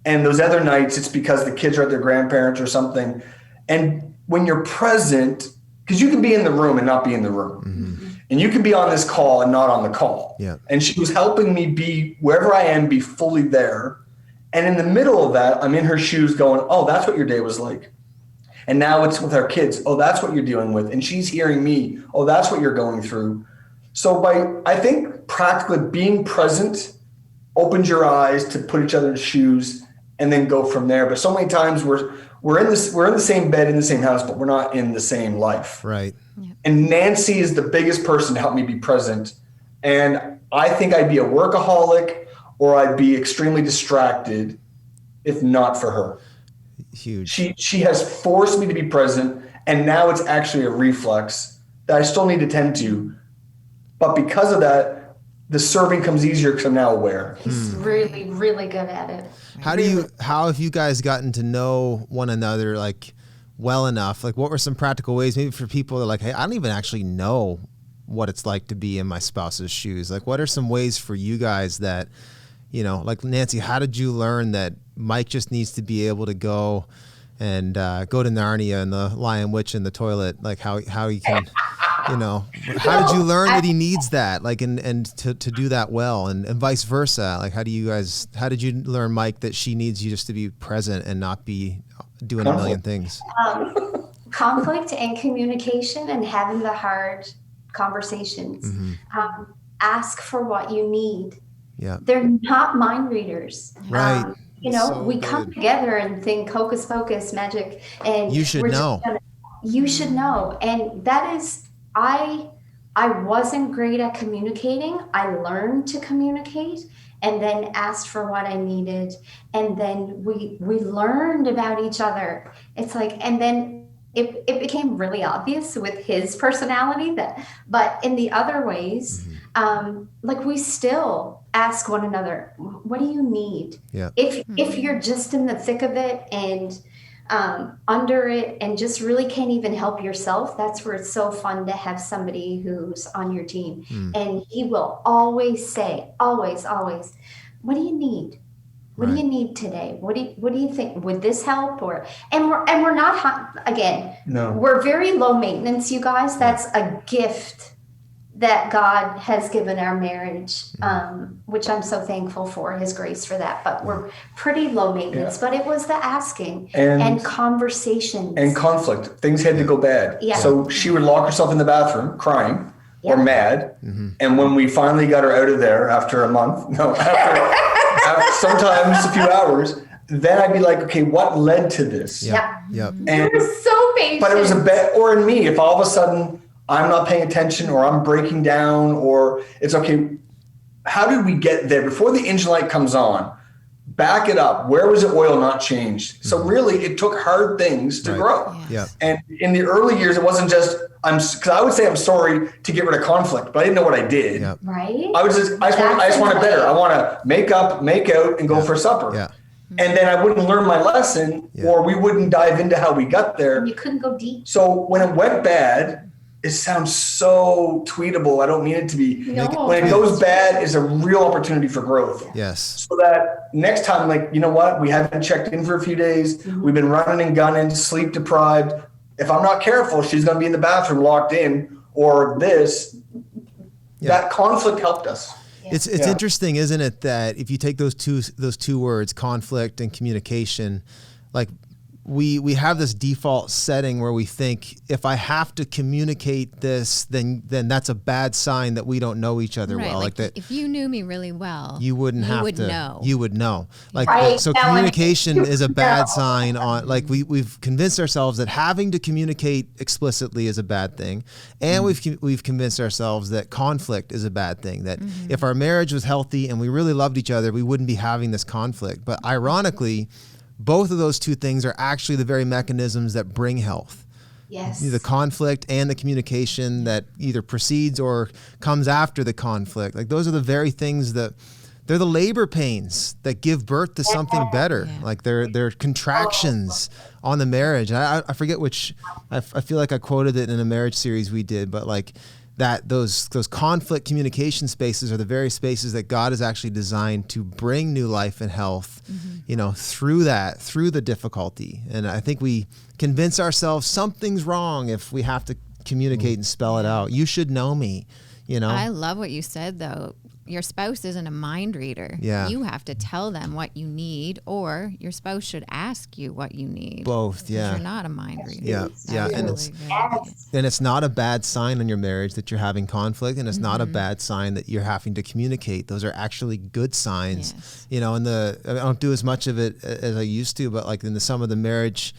And those other nights, it's because the kids are at their grandparents or something. And when you're present, because you can be in the room and not be in the room. And you can be on this call and not on the call. Yeah. And she was helping me be wherever I am, be fully there. And in the middle of that, I'm in her shoes going, oh, that's what your day was like. And now it's with our kids. Oh, that's what you're dealing with. And she's hearing me. Oh, that's what you're going through. So I think practically being present opens your eyes to put each other in shoes and then go from there. But so many times we're in the same bed in the same house, but we're not in the same life. Right. Yeah. And Nancy is the biggest person to help me be present. And I think I'd be a workaholic or I'd be extremely distracted if not for her. Huge. She has forced me to be present, and now it's actually a reflex that I still need to tend to. But because of that, the serving comes easier because I'm now aware. He's really, really good at it. How have you guys gotten to know one another like well enough? Like what were some practical ways maybe for people that are like, hey, I don't even actually know what it's like to be in my spouse's shoes. Like what are some ways for you guys that, you know, like Nancy, how did you learn that Mike just needs to be able to go and go to Narnia and the Lion Witch in the toilet? Like how he can, you know, how did you learn that he needs that? Like, and to do that well and vice versa. Like, how did you learn, Mike, that she needs you just to be present and not be doing a million things? Conflict and communication and having the hard conversations. Ask for what you need. Yeah. They're not mind readers. Right. You know, So we come good. together and think hocus pocus magic, and You should know. You should know. And that is, I wasn't great at communicating. I learned to communicate and then asked for what I needed. And then we learned about each other. It's like, and then it became really obvious with his personality but in the other ways, like we still ask one another, what do you need? Yeah. If you're just in the thick of it and under it and just really can't even help yourself, that's where it's so fun to have somebody who's on your team. And he will always say, always, what do you need? What do you need today? What do you think? Would this help? And we're not, again, No. we're very low maintenance, you guys. That's a gift that God has given our marriage, which I'm so thankful for, his grace for that. But we're pretty low maintenance. But it was the asking and conversations. And conflict. Things had to go bad. Yeah. So she would lock herself in the bathroom crying or mad. And when we finally got her out of there after a month, after sometimes a few hours, then I'd be like, okay, what led to this? Yeah. And, We're so patient. but it was or in me, if all of a sudden I'm not paying attention or I'm breaking down or it's okay, how did we get there? Before the engine light comes on, back it up. Where was the oil not changed? So really it took hard things to grow. Yeah. And in the early years, it wasn't just, because I would say I'm sorry to get rid of conflict, but I didn't know what I did. Yeah. Right? I just want it better. I want to make up, make out, and go for supper. Yeah. And then I wouldn't learn my lesson, or we wouldn't dive into how we got there. You couldn't go deep. So when it went bad, it sounds so tweetable. I don't mean it to be. No. When it goes bad, is a real opportunity for growth. Yes. So that next time, like, you know what? We haven't checked in for a few days. We've been running and gunning, sleep deprived. If I'm not careful, she's going to be in the bathroom locked in, or this. That conflict helped us. It's interesting, isn't it, that if you take those two words, conflict and communication, like we have this default setting where we think if I have to communicate this, then that's a bad sign that we don't know each other well. Like that if you knew me really well, you would know. You would know. Like Right. so, communication is a bad sign. On like we've convinced ourselves that having to communicate explicitly is a bad thing, and we've convinced ourselves that conflict is a bad thing. That if our marriage was healthy and we really loved each other, we wouldn't be having this conflict. But ironically, both of those two things are actually the very mechanisms that bring health. Yes. The conflict and the communication that either precedes or comes after the conflict. Like those are the very things that they're the labor pains that give birth to something better. Yeah. Like they're contractions on the marriage. I forget which, I feel like I quoted it in a marriage series we did, but like that those conflict communication spaces are the very spaces that God has actually designed to bring new life and health, through the difficulty. And I think we convince ourselves something's wrong if we have to communicate and spell it out. You should know me, I love what you said, though. Your spouse isn't a mind reader. Yeah. You have to tell them what you need, or your spouse should ask you what you need. Both, yeah. You're not a mind reader. Yeah, yeah, and it's not a bad sign in your marriage that you're having conflict, and it's not a bad sign that you're having to communicate. Those are actually good signs. Yes. I don't do as much of it as I used to, but like in some of the marriage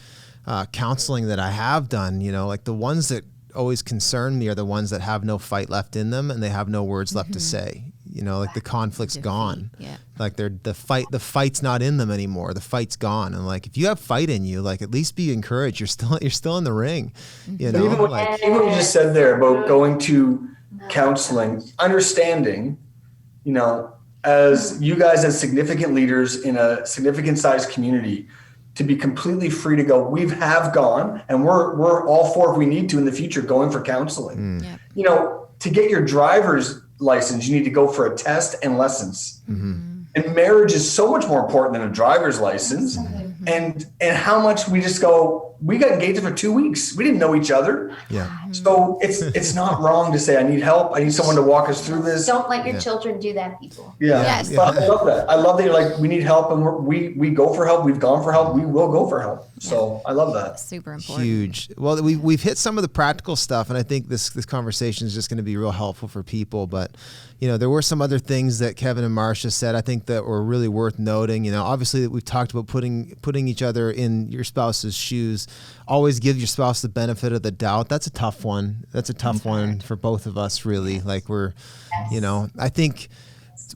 counseling that I have done, like the ones that always concern me are the ones that have no fight left in them and they have no words left to say. Like the conflict's gone. Yeah. Like the fight's not in them anymore. The fight's gone. And like if you have fight in you, like at least be encouraged. You're still in the ring. Even what you just said there about going to counseling, understanding as you guys as significant leaders in a significant sized community, to be completely free to go. We have gone, and we're all for, if we need to in the future, going for counseling. To get your driver's license, you need to go for a test and lessons. And marriage is so much more important than a driver's license. And how much we just go, we got engaged for 2 weeks. We didn't know each other. So it's not wrong to say, I need help. I need someone to walk us through this. Don't let your children do that, people. Yes. But I love that. I love that you're like, we need help, and we go for help. We've gone for help. We will go for help. So I love that. Super important. Huge. Well, we've hit some of the practical stuff, and I think this conversation is just going to be real helpful for people. But there were some other things that Kevin and Marcia said, I think, that were really worth noting. Obviously we've talked about putting each other in your spouse's shoes. Always give your spouse the benefit of the doubt. That's a tough one. That's a tough one for both of us, really. Like I think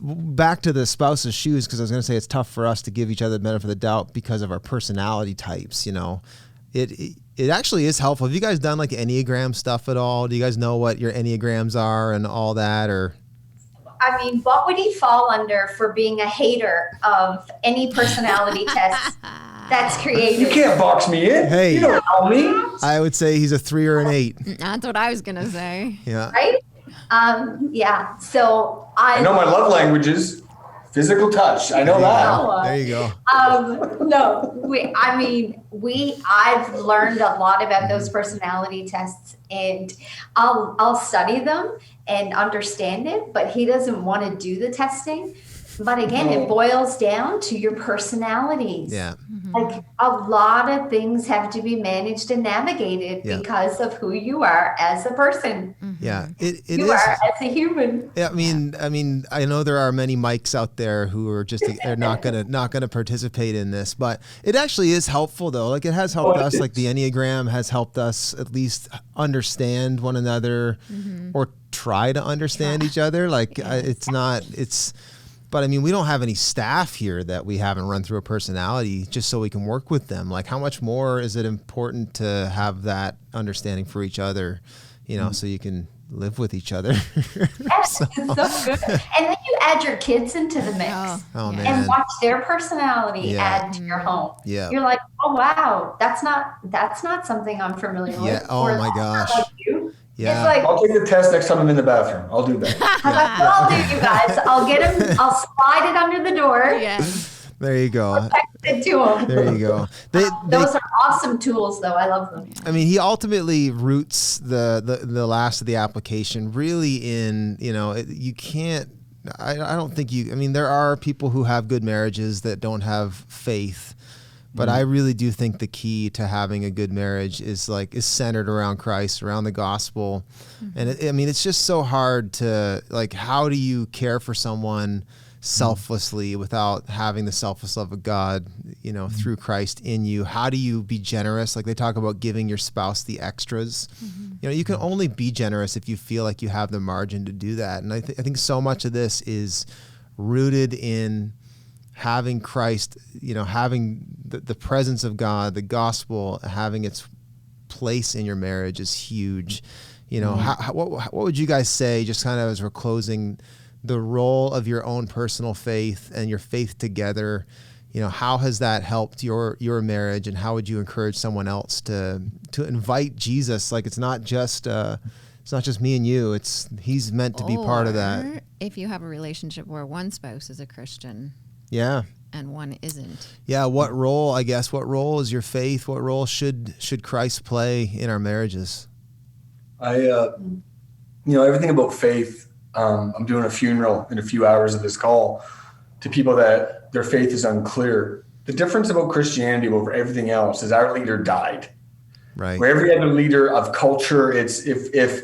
back to the spouse's shoes, because I was going to say it's tough for us to give each other the benefit of the doubt because of our personality types. It actually is helpful. Have you guys done like Enneagram stuff at all? Do you guys know what your Enneagrams are and all that, or? I mean, what would he fall under for being a hater of any personality test that's created? You can't box me in. Hey, you don't know me. I would say he's a 3 or an 8. That's what I was going to say. Yeah. Right? So I know my love languages. Physical touch. I know that. There you go. I've learned a lot about those personality tests, and I'll study them and understand it, but he doesn't want to do the testing. But again, it boils down to your personalities. Yeah. Like a lot of things have to be managed and navigated because of who you are as a person. Yeah, you are as a human. Yeah, I mean, I know there are many Mikes out there who are just they're not gonna participate in this, but it actually is helpful though. Like it has helped us. Like the Enneagram has helped us at least understand one another, or try to understand each other. Like But I mean, we don't have any staff here that we haven't run through a personality just so we can work with them. Like, how much more is it important to have that understanding for each other, so you can live with each other? Yes, it's so good. And then you add your kids into the mix and watch their personality add to your home. Yeah. You're like, oh wow, that's not something I'm familiar with. Yeah. Oh my gosh. Like you. Yeah. It's like, I'll take the test next time I'm in the bathroom. I'll do that. I'll do, you guys. I'll get him. I'll slide it under the door. Yeah. There you go. Text it to him. There you go. Those are awesome tools, though. I love them. I mean, he ultimately roots the last of the application really in, you can't, I don't think I mean, there are people who have good marriages that don't have faith, but I really do think the key to having a good marriage is centered around Christ, around the gospel. And it's just so hard to, how do you care for someone selflessly without having the selfless love of God, through Christ in you? How do you be generous? Like they talk about giving your spouse the extras. You can only be generous if you feel like you have the margin to do that. And I think so much of this is rooted in having Christ, having the presence of God, the gospel, having its place in your marriage is huge. What would you guys say, just kind of as we're closing, the role of your own personal faith and your faith together? How has that helped your marriage, and how would you encourage someone else to invite Jesus? Like it's not just me and you. He's meant to be part of that. If you have a relationship where one spouse is a Christian. Yeah. And one isn't. Yeah. What role is your faith? What role should Christ play in our marriages? Everything about faith. I'm doing a funeral in a few hours of this call to people that their faith is unclear. The difference about Christianity over everything else is our leader died. Right. Where every other leader of culture, it's if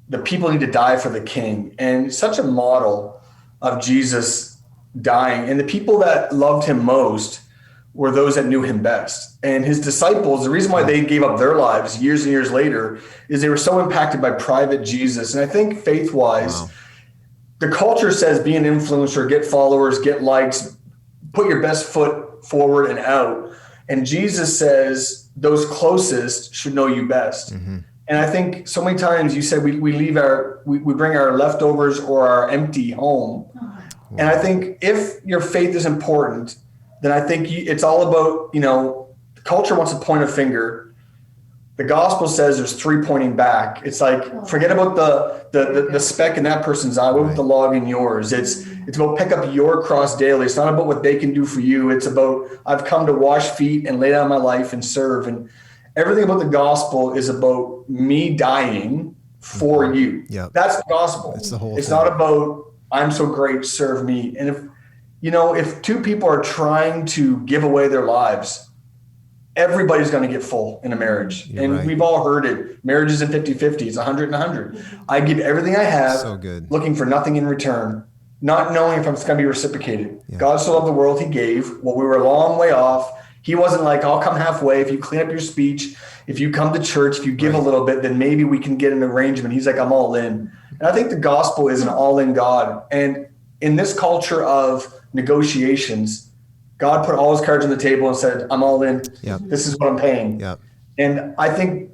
the people need to die for the king. And such a model of Jesus dying. And the people that loved him most were those that knew him best. And his disciples, the reason why they gave up their lives years and years later is they were so impacted by private Jesus. And I think faith-wise, the culture says be an influencer, get followers, get likes, put your best foot forward and out. And Jesus says those closest should know you best. Mm-hmm. And I think so many times you said we bring our leftovers or our empty home. And I think if your faith is important, then I think it's all about, culture wants to point a finger. The gospel says there's 3 pointing back. It's like, forget about the speck in that person's eye. What about the log in yours? It's about pick up your cross daily. It's not about what they can do for you. It's about, I've come to wash feet and lay down my life and serve. And everything about the gospel is about me dying for you. Yep. That's the gospel. It's the whole It's thing. not about, I'm so great, serve me. And if 2 people are trying to give away their lives, everybody's going to get full in a marriage. We've all heard it. Marriage isn't 50-50. It's 100 and 100. I give everything I have, So good. looking for nothing in return, not knowing if it's going to be reciprocated. Yeah. God so loved the world, he gave. Well, we were a long way off. He wasn't like, I'll come halfway. If you clean up your speech, if you come to church, if you give a little bit, then maybe we can get an arrangement. He's like, I'm all in. And I think the gospel is an all-in God. And in this culture of negotiations, God put all his cards on the table and said, I'm all in. Yep. This is what I'm paying. Yep. And I think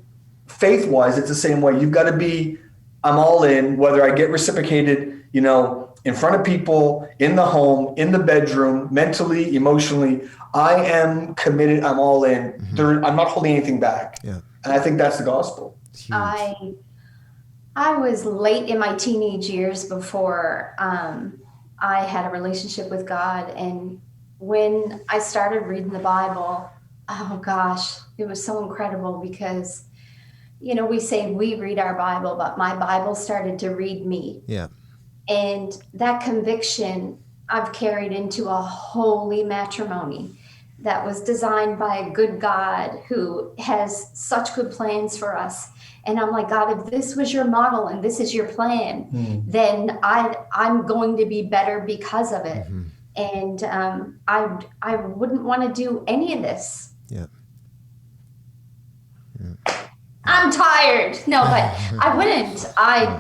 faith-wise, it's the same way. You've got to be, I'm all in, whether I get reciprocated, in front of people, in the home, in the bedroom, mentally, emotionally. I am committed. I'm all in. I'm not holding anything back. Yeah. And I think that's the gospel. I was late in my teenage years before I had a relationship with God. And when I started reading the Bible, oh gosh, it was so incredible because, we say we read our Bible, but my Bible started to read me. Yeah. And that conviction I've carried into a holy matrimony that was designed by a good God who has such good plans for us. And I'm like, God, if this was your model and this is your plan, then I'm going to be better because of it. Mm-hmm. And I wouldn't want to do any of this. Yeah. I'm tired. No, but I wouldn't.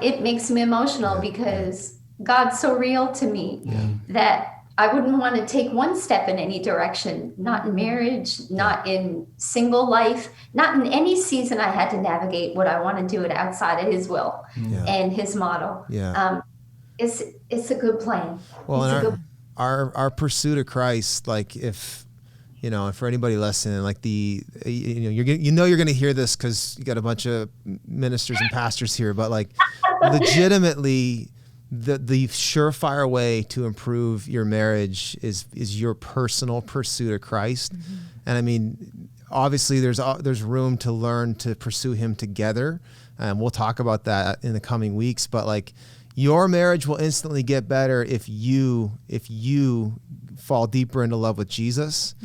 It makes me emotional because God's so real to me that I wouldn't want to take one step in any direction, not in marriage, not in single life, not in any season I had to navigate what I want to do it outside of his will and his model. Yeah. It's a good plan. Well, in our pursuit of Christ, like if for anybody listening, like you're going to hear this because you got a bunch of ministers and pastors here, but like legitimately the surefire way to improve your marriage is your personal pursuit of Christ. Mm-hmm. And I mean, obviously there's room to learn to pursue him together. And we'll talk about that in the coming weeks, but like your marriage will instantly get better if you fall deeper into love with Jesus,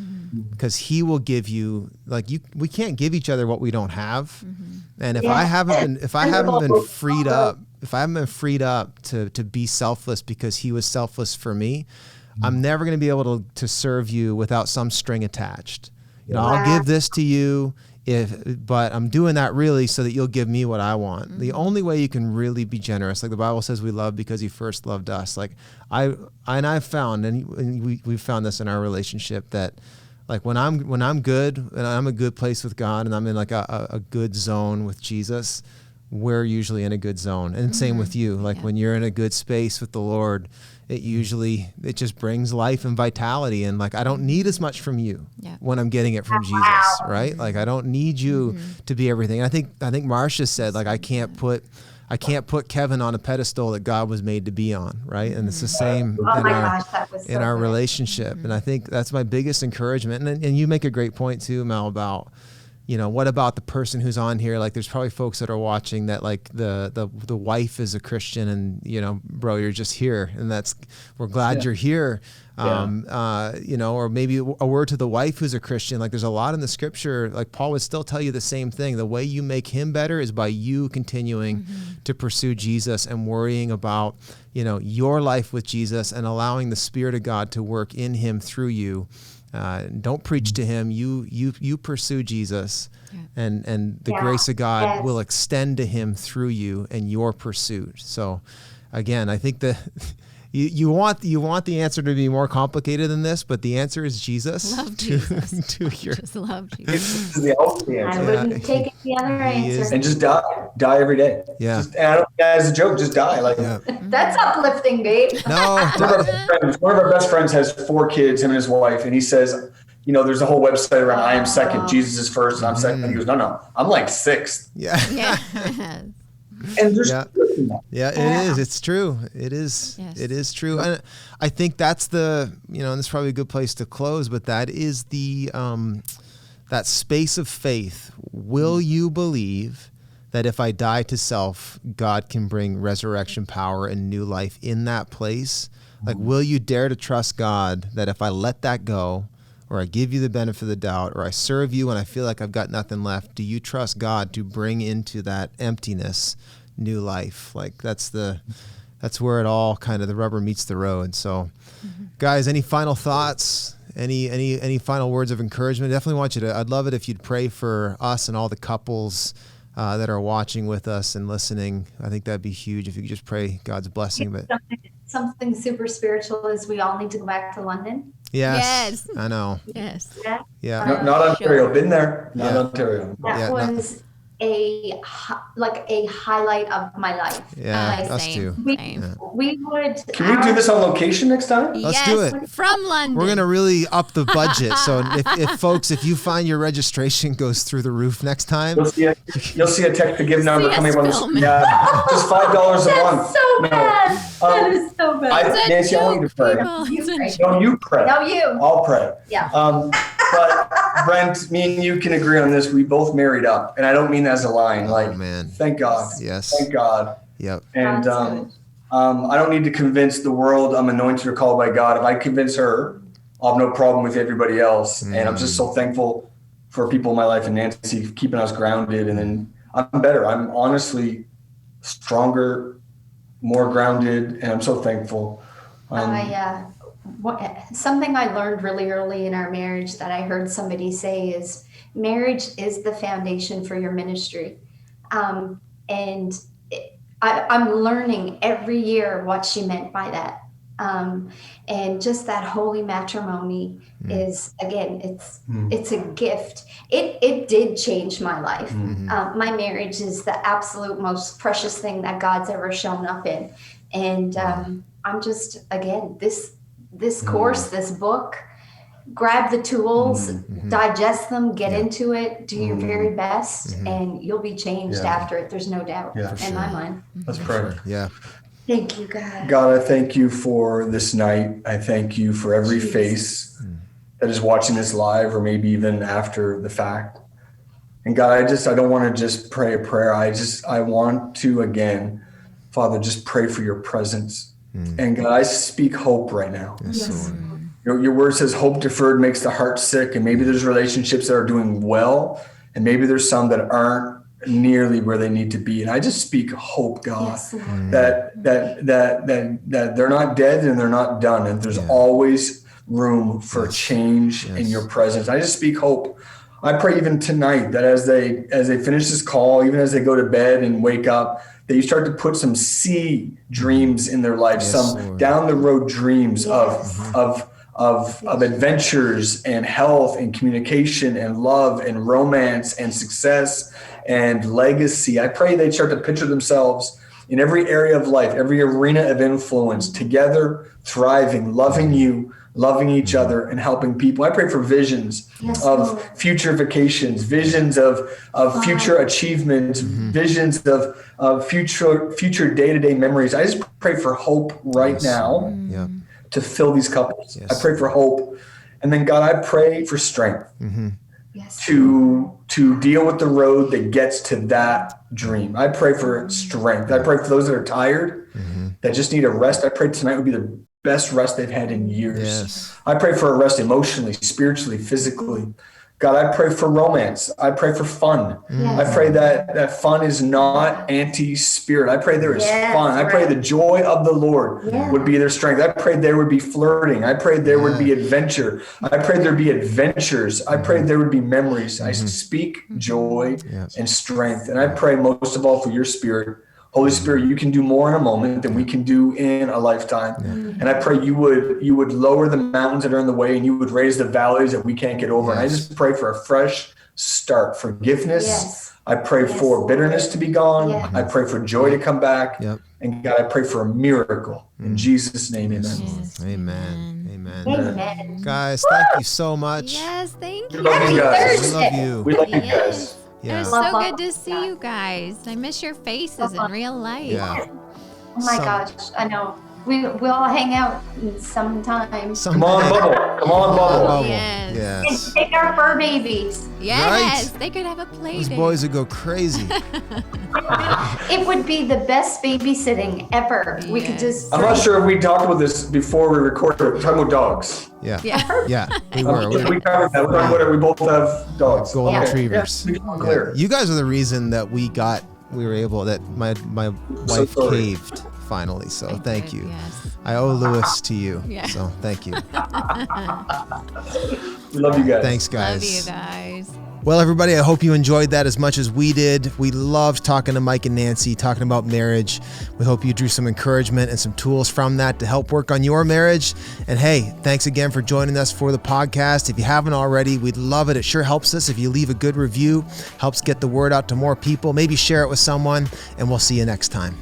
because he will give you, like, we can't give each other what we don't have. Mm-hmm. And if I haven't been freed up to be selfless because he was selfless for me, I'm never going to be able to serve you without some string attached. I'll give this to you but I'm doing that really so that you'll give me what I want. Mm-hmm. The only way you can really be generous, like the Bible says, we love because he first loved us. Like I've found, and we've found this in our relationship, that like when I'm good and I'm a good place with God and I'm in like a good zone with Jesus, we're usually in a good zone. And same with you. Like when you're in a good space with the Lord, it just brings life and vitality. And like, I don't need as much from you when I'm getting it from Jesus, right? Like I don't need you to be everything. And I think Marcia said, like, I can't put Kevin on a pedestal that God was made to be on, right? And it's the same in our relationship. And I think that's my biggest encouragement. And you make a great point too, Mel, about, what about the person who's on here? Like, there's probably folks that are watching that like the wife is a Christian and, bro, you're just here, and we're glad you're here. Or maybe a word to the wife who's a Christian. Like, there's a lot in the scripture, like Paul would still tell you the same thing. The way you make him better is by you continuing to pursue Jesus and worrying about, your life with Jesus and allowing the Spirit of God to work in him through you. Don't preach to him. You pursue Jesus, and the grace of God will extend to him through you and your pursuit. So again, I think that You want the answer to be more complicated than this, but the answer is Jesus. Love Jesus. Just love Jesus. This is the ultimate answer. I wouldn't take it the other answer. And just die every day. Yeah. And I don't, as a joke, just die. Like, That's uplifting, babe. No, one of our best friends has 4 kids, him and his wife, and he says, there's a whole website around I am second, Jesus is first, and I'm second. And he goes, no, I'm like 6th. yeah. Yeah. And there's Yeah, it is. It's true. It is. Yes. It is true. And I think that's the, and this is probably a good place to close, but that is the, that space of faith. Will you believe that if I die to self, God can bring resurrection power and new life in that place? Like, will you dare to trust God that if I let that go, or I give you the benefit of the doubt, or I serve you and I feel like I've got nothing left, do you trust God to bring into that emptiness new life? Like, that's where it all kind of, the rubber meets the road. So guys, any final thoughts? Any final words of encouragement? Definitely want you to, I'd love it if you'd pray for us and all the couples that are watching with us and listening. I think that'd be huge if you could just pray God's blessing. But something super spiritual is we all need to go back to London. Yes. I know. Yes. Yeah. not Ontario. Been there. Not Ontario. That was a highlight of my life. Yeah, us too. We would. Can we do this on location next time? Let's do it. From London. We're gonna really up the budget. So if you find your registration goes through the roof next time, you'll see a text to give number coming from just $5 a month. That's so bad. That is so bad. Nancy, I want you to pray. No, you pray. No, you. I'll pray. Yeah. But Brent, me and you can agree on this. We both married up, and I don't mean that as a line. Man. Thank God. Yes. Thank God. Yep. And I don't need to convince the world I'm anointed or called by God. If I convince her, I'll have no problem with everybody else. And I'm just so thankful for people in my life and Nancy keeping us grounded. And then I'm better. I'm honestly stronger, more grounded, and I'm so thankful. Something I learned really early in our marriage that I heard somebody say is marriage is the foundation for your ministry. And I'm learning every year what she meant by that. And just that holy matrimony is, again, it's a gift. It did change my life. My marriage is the absolute most precious thing that God's ever shown up in. And I'm just, again, this course, this book, grab the tools, digest them, get into it, do your very best, and you'll be changed after it. There's no doubt in my mind. Let's pray. Yeah. Thank you, God. God, I thank you for this night. I thank you for every face that is watching this live or maybe even after the fact. And God, I don't want to just pray a prayer. I want to, again, Father, just pray for your presence. And God, I speak hope right now. Yes. Your word says hope deferred makes the heart sick. And maybe there's relationships that are doing well, and maybe there's some that aren't nearly where they need to be. And I just speak hope, God, that they're not dead and they're not done. And there's always room for change in your presence. I just speak hope. I pray even tonight that as they finish this call, even as they go to bed and wake up, that you start to put some seed dreams in their life, some down the road dreams of adventures and health and communication and love and romance and success and legacy. I pray they start to picture themselves in every area of life, every arena of influence, together, thriving, loving you, loving each other, and helping people. I pray for visions of future vacations, visions of future achievements, visions of future day-to-day memories. I just pray for hope right now to fill these couples. I pray for hope. And then, God, I pray for strength to deal with the road that gets to that dream. I pray for strength. I pray for those that are tired, that just need a rest. I pray tonight would be the best rest they've had in years. I pray for a rest emotionally, spiritually, physically. God, I pray for romance. I pray for fun. I pray that fun is not anti-spirit. I pray there is fun. I pray the joy of the Lord would be their strength. I pray there would be flirting. I pray there would be adventure. I pray there'd be adventures. I pray there would be memories. I speak joy and strength. And I pray most of all for your spirit Holy Spirit, you can do more in a moment than we can do in a lifetime. And I pray you would lower the mountains that are in the way, and you would raise the valleys that we can't get over. And I just pray for a fresh start, forgiveness. I pray for bitterness to be gone. I pray for joy to come back. And God, I pray for a miracle. In Jesus' name, amen. Amen. Amen. Amen. Guys, thank you so much. Yes, thank you. We love you guys. We love you. We love you guys. It was so good to see you guys. I miss your faces in real life. Yeah. Oh my gosh, I know. We'll hang out sometime. Come on, Bubble. Come on, Bubble. Bubble. Yes. And take our fur babies. Yes, Right? they could have a play Those date. boys would go crazy. It would be the best babysitting ever. We could just. I'm not sure if we talked about this before we recorded. We're talking about dogs. Yeah. Yeah. We were. We covered that. We're talking about it. We both have dogs. Golden Okay. retrievers. Yeah, be clear. You guys are the reason that we were able, that my wife sorry. caved finally. So thank you. Yes. I owe Lewis to you. Yeah. So thank you. We love you guys. Thanks, guys. Love you guys. Well, everybody, I hope you enjoyed that as much as we did. We loved talking to Mike and Nancy, talking about marriage. We hope you drew some encouragement and some tools from that to help work on your marriage. And hey, thanks again for joining us for the podcast. If you haven't already, we'd love it. It sure helps us if you leave a good review, helps get the word out to more people. Maybe share it with someone, and we'll see you next time.